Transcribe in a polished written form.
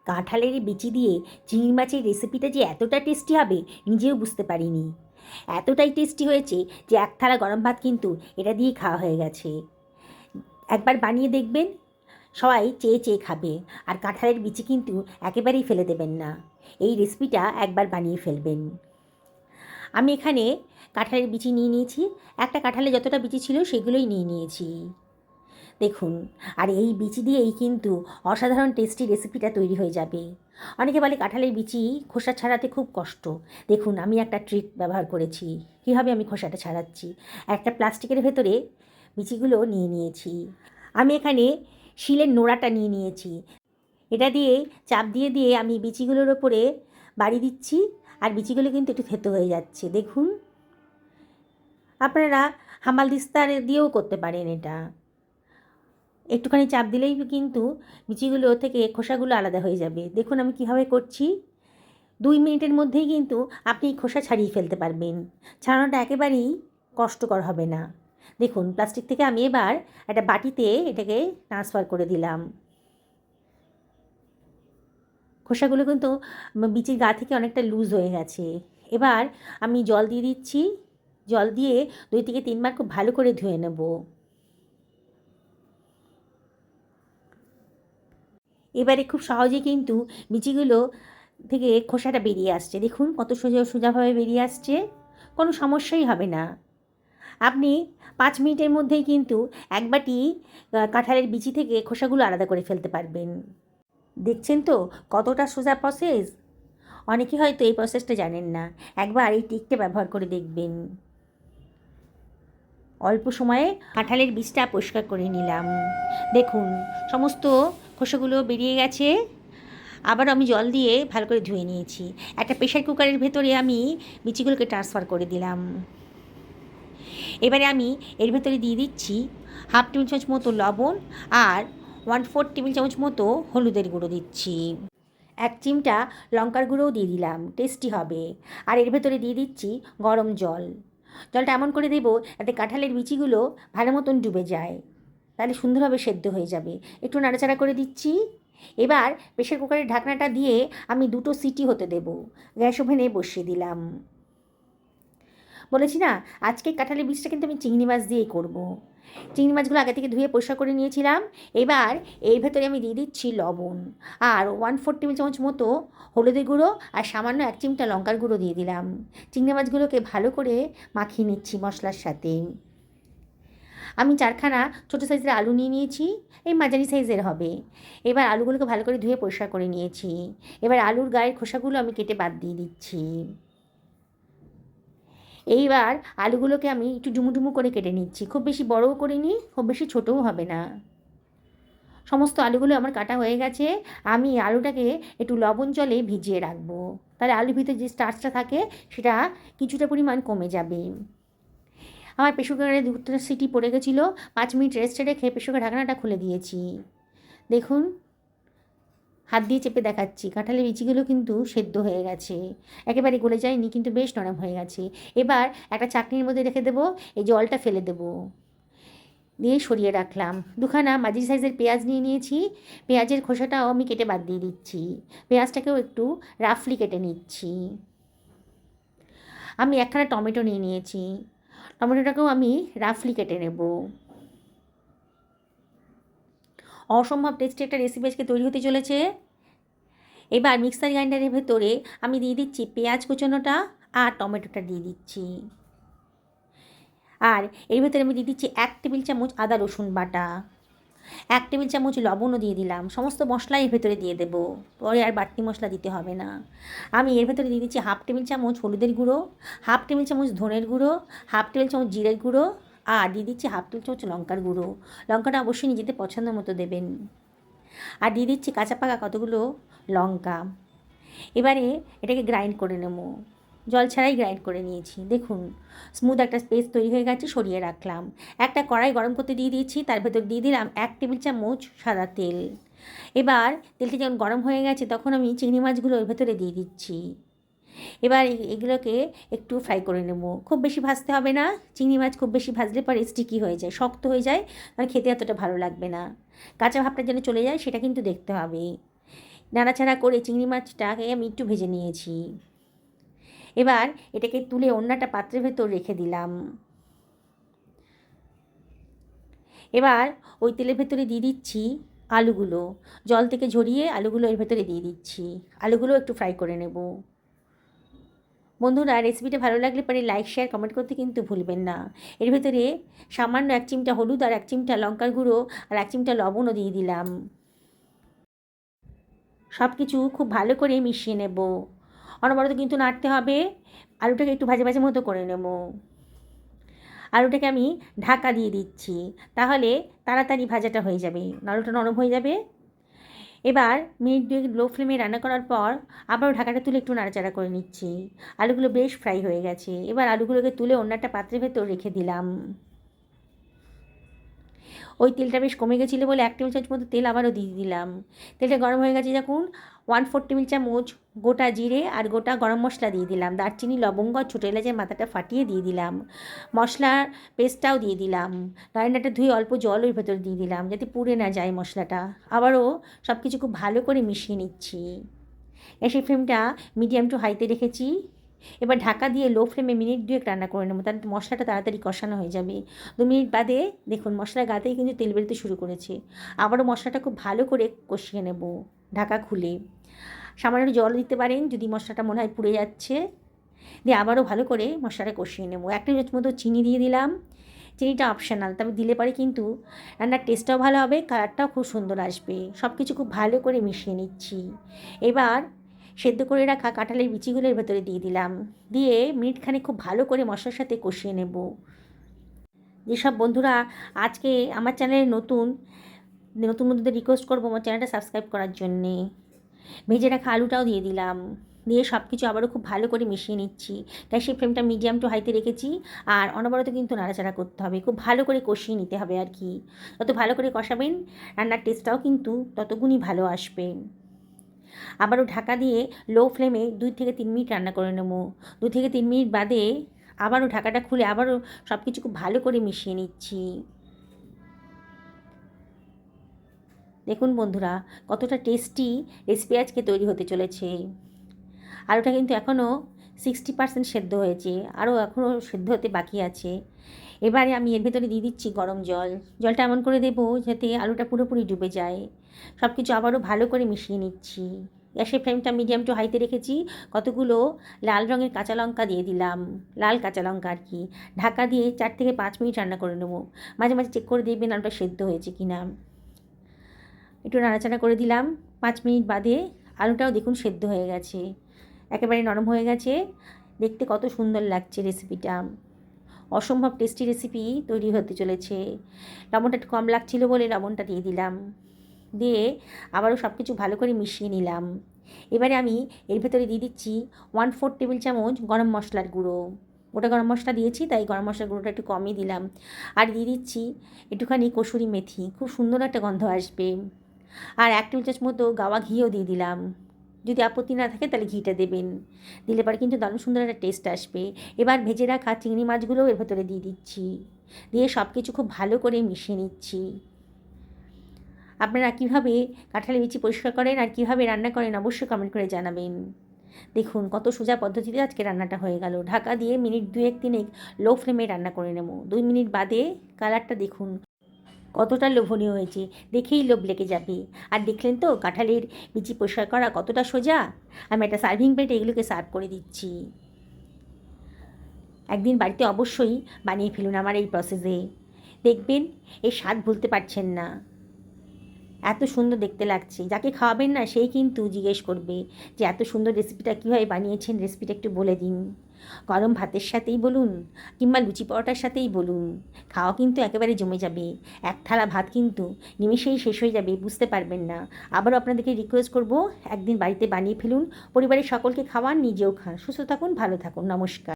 কাঁঠালের বিচি দিয়ে চিংড়ি মাছের রেসিপিটা যে এতটা টেস্টি হবে নিজেও বুঝতে পারিনি। এতটাই টেস্টি হয়েছে যে এক থালা গরম ভাত কিন্তু এটা দিয়েই খাওয়া হয়ে গেছে। একবার বানিয়ে দেখবেন, সবাই চেয়ে চেয়ে খাবে। আর কাঁঠালের বিচি কিন্তু একেবারেই ফেলে দেবেন না, এই রেসিপিটা একবার বানিয়ে ফেলবেন। আমি এখানে কাঁঠালের বিচি নিয়ে নিয়েছি, একটা কাঁঠালে যতটা বিচি ছিল সেগুলোই নিয়ে নিয়েছি। দেখুন, আর এই বিচি দিয়েই কিন্তু অসাধারণ টেস্টি রেসিপিটা তৈরি হয়ে যাবে। অনেকে বলে কাঁঠালের বিচি খোসা ছাড়াতে খুব কষ্ট। দেখুন, আমি একটা ট্রিক ব্যবহার করেছি। কীভাবে আমি খোসাটা ছাড়াচ্ছি, একটা প্লাস্টিকের ভেতরে বিচিগুলো নিয়ে নিয়েছি। আমি এখানে শিলের নোড়াটা নিয়ে নিয়েছি। এটা দিয়ে চাপ দিয়ে দিয়ে আমি বিচিগুলোর ওপরে বাড়ি দিচ্ছি, আর বিচিগুলো কিন্তু একটু থেতো হয়ে যাচ্ছে। দেখুন, আপনারা হামাল দিস্তার দিয়েও করতে পারেন এটা। একটুখানি চাপ দিলেই কিন্তু বিচিগুলো থেকে খোসাগুলো আলাদা হয়ে যাবে। দেখুন আমি কীভাবে করছি। 2 মিনিটের মধ্যেই কিন্তু আপনি খোসা ছাড়িয়ে ফেলতে পারবেন। ছাড়ানোটা একেবারেই কষ্টকর হবে না। দেখুন, প্লাস্টিক থেকে আমি এবার একটা বাটিতে এটাকে ট্রান্সফার করে দিলাম। খোসাগুলো কিন্তু বিচির গা থেকে অনেকটা লুজ হয়ে গেছে। এবার আমি জল দিয়ে দিচ্ছি। জল দিয়ে 2 থেকে 3 বার খুব ভালো করে ধুয়ে নেব। এবারে খুব সহজে কিন্তু বিচিগুলো থেকে খোসাটা বেরিয়ে আসছে। দেখুন কত সোজাভাবে বেরিয়ে আসছে, কোনো সমস্যাই হবে না। আপনি 5 মিনিটের মধ্যেই কিন্তু এক বাটি কাঁঠালের বিচি থেকে খোসাগুলো আলাদা করে ফেলতে পারবেন। দেখছেন তো কতটা সোজা প্রসেস। অনেকে হয়তো এই প্রসেসটা জানেন না, একবার এই টিকটা ব্যবহার করে দেখবেন। অল্প সময়ে কাঁঠালের বীজটা পরিষ্কার করে নিলাম। দেখুন সমস্ত খোসাগুলো বেরিয়ে গেছে। আবার আমি জল দিয়ে ভালো করে ধুয়ে নিয়েছি। একটা প্রেশার কুকারের ভেতরে আমি বিচিগুলোকে ট্রান্সফার করে দিলাম। এবারে আমি এর ভেতরে দিয়ে দিচ্ছি 1/2 টেবিল চামচ মতো লবণ আর 1/4 টেবিল চামচ মতো হলুদের গুঁড়ো দিচ্ছি। 1 চিমটা লঙ্কার গুঁড়োও দিয়ে দিলাম, টেস্টি হবে। আর এর ভেতরে দিয়ে দিচ্ছি গরম জল। জলটা এমন করে দেবো যাতে কাঁঠালের বিচিগুলো ভালো মতন ডুবে যায়, তাহলে সুন্দরভাবে সেদ্ধ হয়ে যাবে। একটু নাড়াচাড়া করে দিচ্ছি। এবার প্রেশার কুকারের ঢাকনাটা দিয়ে আমি 2টো সিটি হতে দেব। গ্যাস ওভেনে বসিয়ে দিলাম। বলেছি না, আজকে কাঁঠালের বীজটা কিন্তু আমি চিংড়ি মাছ দিয়েই করব। চিংড়ি মাছগুলো আগে থেকে ধুয়ে পরিষ্কার করে নিয়েছিলাম। এবার এর ভেতরে আমি দিয়ে দিচ্ছি লবণ আর 1/4 টেবিল চামচ মতো হলুদের গুঁড়ো আর সামান্য 1 চিমটা লঙ্কার গুঁড়ো দিয়ে দিলাম। চিংড়ি মাছগুলোকে ভালো করে মাখিয়ে নিচ্ছি মশলার সাথে। আমি 4খানা ছোটো সাইজের আলু নিয়ে নিয়েছি, এই মাঝারি সাইজের হবে। এবার আলুগুলোকে ভালো করে ধুয়ে পরিষ্কার করে নিয়েছি। এবার আলুর গায়ের খোসাগুলো আমি কেটে বাদ দিয়ে দিচ্ছি। এইবার আলুগুলোকে আমি একটু ডুমু করে কেটে নিচ্ছি। খুব বেশি বড়ও করিনি, খুব বেশি ছোটও হবে না। সমস্ত আলুগুলো আমার কাটা হয়ে গেছে। আমি আলুটাকে একটু লবণ জলে ভিজিয়ে রাখবো, তাহলে আলুর ভিতরে যে স্টার্চটা থাকে সেটা কিছুটা পরিমাণ কমে যাবে। আমার প্রেসার কুকারে 2টো সিটি পড়ে গেছিলো। 5 মিনিট রেস্টে রেখে প্রেসার কুকারের ঢাকনাটা খুলে দিয়েছি। দেখুন, হাত দিয়ে চেপে দেখাচ্ছি, কাঁঠালের বিচিগুলো কিন্তু সেদ্ধ হয়ে গেছে, একেবারে গলে যায়নি, কিন্তু বেশ নরম হয়ে গেছে। এবার একটা চাটনির মধ্যে রেখে দেবো, এই জলটা ফেলে দেবো, দিয়ে সরিয়ে রাখলাম। 2খানা মাঝারি সাইজের পেঁয়াজ নিয়ে নিয়েছি। পেঁয়াজের খোসাটাও আমি কেটে বাদ দিয়ে দিচ্ছি। পেঁয়াজটাকেও একটু রাফলি কেটে নিচ্ছি। আমি 1খানা টমেটো নিয়ে নিয়েছি। টমেটোটাকেও আমি রাফলি কেটে নেব। অসম্ভব টেস্টি একটা রেসিপি আজকে তৈরি হতে চলেছে। এবার মিক্সার গ্রাইন্ডারের ভেতরে আমি দিয়ে দিচ্ছি পেঁয়াজ কুচোনোটা আর টমেটোটা দিয়ে দিচ্ছি। আর এর ভেতরে আমি দিয়ে দিচ্ছি 1 টেবিল চামচ আদা রসুন বাটা, 1 টেবিল চামচ লবণও দিয়ে দিলাম। সমস্ত মশলা এর ভেতরে দিয়ে দেবো, পরে আর বাড়তি মশলা দিতে হবে না। আমি এর ভেতরে দিয়ে দিচ্ছি 1/2 টেবিল চামচ হলুদের গুঁড়ো, 1/2 টেবিল চামচ ধনের গুঁড়ো, 1/2 টেবিল চামচ জিরের গুঁড়ো, আর দিয়ে দিচ্ছি 1/2 টেবিল চামচ লঙ্কার গুঁড়ো। লঙ্কাটা অবশ্যই নিজেদের পছন্দ মতো দেবেন। আর দিয়ে দিচ্ছি কাঁচা পাকা কতগুলো লঙ্কা। এবারে এটাকে গ্রাইন্ড করে নেব, জল ছাড়াই গ্রাইন্ড করে নিয়েছি। দেখুন স্মুথ একটা পেস্ট তৈরি হয়ে গেছে, সরিয়ে রাখলাম। একটা কড়াই গরম করতে দিয়ে দিয়েছি, তার ভেতর দিয়ে দিলাম 1 টেবিল চামচ সাদা তেল। এবার তেলটি যখন গরম হয়ে গেছে তখন আমি চিংড়ি মাছগুলো ওর ভেতরে দিয়ে দিচ্ছি। এবার এগুলোকে একটু ফ্রাই করে নেব, খুব বেশি ভাজতে হবে না। চিংড়ি মাছ খুব বেশি ভাজলে পরে স্টিকি হয়ে যায়, শক্ত হয়ে যায়, মানে খেতে এতটা ভালো লাগবে না। কাঁচা ভাবটা যেন চলে যায় সেটা কিন্তু দেখতে হবে। নাড়াচাড়া করে চিংড়ি মাছটাকে আমি একটু ভেজে নিয়েছি। এবার এটাকে তুলে অন্যটা পাত্রের ভেতর রেখে দিলাম। এবার ওই তেলের ভেতরে দিয়ে দিচ্ছি আলুগুলো, জল থেকে ঝরিয়ে আলুগুলো এর ভেতরে দিয়ে দিচ্ছি। আলুগুলো একটু ফ্রাই করে নেব। বন্ধুরা, রেসিপিটা ভালো লাগলে পরে লাইক শেয়ার কমেন্ট করতে কিন্তু ভুলবেন না। এর ভেতরে সামান্য 1 চিমটা হলুদ আর 1 চিমটা লঙ্কার গুঁড়ো আর 1 চিমটা লবণও দিয়ে দিলাম। সব কিছু খুব ভালো করে মিশিয়ে নেব। অনবরত কিন্তু নাড়তে হবে। আলুটাকে একটু ভাজা ভাজা মতো করে নেব। আলুটাকে আমি ঢাকা দিয়ে দিচ্ছি, তাহলে তাড়াতাড়ি ভাজাটা হয়ে যাবে, আলুটা নরম হয়ে যাবে। এবার মিনিট 2 লো ফ্লেমে রান্না করার পর আবারও ঢাকাটা তুলে একটু নাড়াচাড়া করে নিচ্ছি। আলুগুলো বেশ ফ্রাই হয়ে গেছে। এবার আলুগুলোকে তুলে অন্য একটা পাত্রের ভেতর রেখে দিলাম। ওই তেলটা বেশ কমে গেছিলো বলে 1 টেবিল চামচ মতো তেল আবারও দিয়ে দিলাম। তেলটা গরম হয়ে গেছে যখন 1/4 টেবিল চামচ গোটা জিরে আর গোটা গরম মশলা দিয়ে দিলাম। দারচিনি, লবঙ্গ আর ছোটো এলাচের মাথাটা ফাটিয়ে দিয়ে দিলাম। মশলার পেস্টটাও দিয়ে দিলাম। রান্নাটা ধুয়ে অল্প জল ওর ভেতর দিয়ে দিলাম যাতে পুড়ে না যায় মশলাটা। আবারও সব কিছু খুব ভালো করে মিশিয়ে নিচ্ছি। গ্যাসের ফ্লেমটা মিডিয়াম টু হাইতে রেখেছি। এবার ঢাকা দিয়ে লো ফ্লেমে মিনিট 2 রান্না করে নেবো, তাহলে মশলাটা তাড়াতাড়ি কষানো হয়ে যাবে। 2 মিনিট বাদে দেখুন মশলার গাতেই কিন্তু তেল বেরোতে শুরু করেছে। আবারও মশলাটা খুব ভালো করে কষিয়ে নেব ঢাকা খুলে। সামান্য জল দিতে পারেন যদি মশলাটা মনে হয় পুড়ে যাচ্ছে। দিয়ে আবারও ভালো করে মশলাটা কষিয়ে নেব। 1 টেবিল চামচ মতো চিনি দিয়ে দিলাম। চিনিটা অপশনাল, তবে দিলে পরে কিন্তু রান্নার টেস্টটাও ভালো হবে, কালারটাও খুব সুন্দর আসবে। সব কিছু খুব ভালো করে মিশিয়ে নিচ্ছি। এবার সেদ্ধ করে রাখা কাঁঠালের বিচিগুলোর ভেতরে দিয়ে দিলাম। দিয়ে মিনিটখানে খুব ভালো করে মশলার সাথে কষিয়ে নেব। যেসব বন্ধুরা আজকে আমার চ্যানেলে নতুন বন্ধুদের রিকোয়েস্ট করবো আমার চ্যানেলটা সাবস্ক্রাইব করার জন্যে। ভেজে রাখা আলুটাও দিয়ে দিলাম। দিয়ে সব কিছু আবারও খুব ভালো করে মিশিয়ে নিচ্ছি। গ্যাসের ফ্লেমটা মিডিয়াম টু হাইতে রেখেছি। আর অনবরত কিন্তু নাড়াচাড়া করতে হবে, খুব ভালো করে কষিয়ে নিতে হবে আর কি। যত ভালো করে কষাবেন রান্নার টেস্টটাও কিন্তু ততগুণই ভালো আসবে। আবারও ঢাকা দিয়ে লো ফ্লেমে 2 থেকে 3 মিনিট রান্না করে নেব। 2 থেকে 3 মিনিট বাদে আবারও ঢাকাটা খুলে আবারও সব কিছু খুব ভালো করে মিশিয়ে নিচ্ছি। দেখুন বন্ধুরা কতটা টেস্টি রেসিপি আজকে তৈরি হতে চলেছে। আলুটা কিন্তু এখনও 60% সেদ্ধ হয়েছে, আরও এখনও সেদ্ধ হতে বাকি আছে। এবারে আমি এর ভেতরে দিয়ে দিচ্ছি গরম জল। জলটা এমন করে দেবো যাতে আলুটা পুরোপুরি ডুবে যায়। সব কিছু আবারও ভালো করে মিশিয়ে নিচ্ছি। গ্যাসের ফ্লেমটা মিডিয়াম টু হাইতে রেখেছি। কতগুলো লাল রঙের কাঁচা লঙ্কা দিয়ে দিলাম, লাল কাঁচা লঙ্কা আর কি। ঢাকা দিয়ে 4 থেকে 5 মিনিট রান্না করে নেব। মাঝে মাঝে চেক করে দেখবেন আলুটা সেদ্ধ হয়েছে কি না। একটু নাড়াচাড়া করে দিলাম। 5 মিনিট বাদে আলুটাও দেখুন সেদ্ধ হয়ে গেছে, একেবারে নরম হয়ে গেছে। দেখতে কত সুন্দর লাগছে রেসিপিটা। অসম্ভব টেস্টি রেসিপি তৈরি হতে চলেছে। লবণটা একটু কম লাগছিল বলে লবণটা দিয়ে দিলাম। দিয়ে আবারও সব কিছু ভালো করে মিশিয়ে নিলাম। এবারে আমি এর ভেতরে দিয়ে দিচ্ছি 1/4 টেবিল চামচ গরম মশলার গুঁড়ো। ওটা গরম মশলা দিয়েছি তাই গরম মশলার গুঁড়োটা একটু কমই দিলাম। আর দিয়ে দিচ্ছি একটুখানি কসুরি মেথি, খুব সুন্দর একটা গন্ধ আসবে। আর 1 টেবিল চামচ মতো গাওয়া ঘিও দিয়ে দিলাম। যদি আপত্তি না থাকে তাহলে ঘিটা দেবেন, দিলে পরে কিন্তু দারুণ সুন্দর একটা টেস্ট আসবে। এবার ভেজে রাখা চিংড়ি মাছগুলোও এর ভেতরে দিয়ে দিচ্ছি। দিয়ে সব কিছু খুব ভালো করে মিশিয়ে নিচ্ছি। আপনারা কীভাবে কাঁঠালের বিচি পরিষ্কার করেন আর কীভাবে রান্না করেন অবশ্যই কমেন্ট করে জানাবেন। দেখুন কত সোজা পদ্ধতিতে আজকে রান্নাটা হয়ে গেল। ঢাকা দিয়ে মিনিট 2-3 লো ফ্লেমে রান্না করে নেব। 2 মিনিট বাদে কালারটা দেখুন কতটা লোভনীয় হয়েছে, দেখেই লোভ লেগে যাবে। আর দেখলেন তো কাঁঠালের বিচি পরিষ্কার করা কতটা সোজা। আমি একটা সার্ভিং প্লেটে এগুলোকে সার্ভ করে দিচ্ছি। একদিন বাড়িতে অবশ্যই বানিয়ে ফেলুন আমার এই প্রসেসে, দেখবেন এর স্বাদ ভুলতে পারছেন না। এত সুন্দর দেখতে লাগছে, যাকে খাওয়াবেন না সেই কিন্তু জিজ্ঞেস করবে যে এত সুন্দর রেসিপিটা কীভাবে বানিয়েছেন, রেসিপিটা একটু বলে দিন। গরম ভাতের সাথেই বলুন কিংবা লুচি পরোটার সাথেই বলুন, খাওয়া কিন্তু একেবারে জমে যাবে। 1 থালা ভাত কিন্তু নিমেষেই শেষ হয়ে যাবে, বুঝতে পারবেন না। আবারও আপনাদেরকে রিকোয়েস্ট করব একদিন বাড়িতে বানিয়ে ফেলুন, পরিবারের সকলকে খাওয়ান, নিজেও খান। সুস্থ থাকুন, ভালো থাকুন, নমস্কার।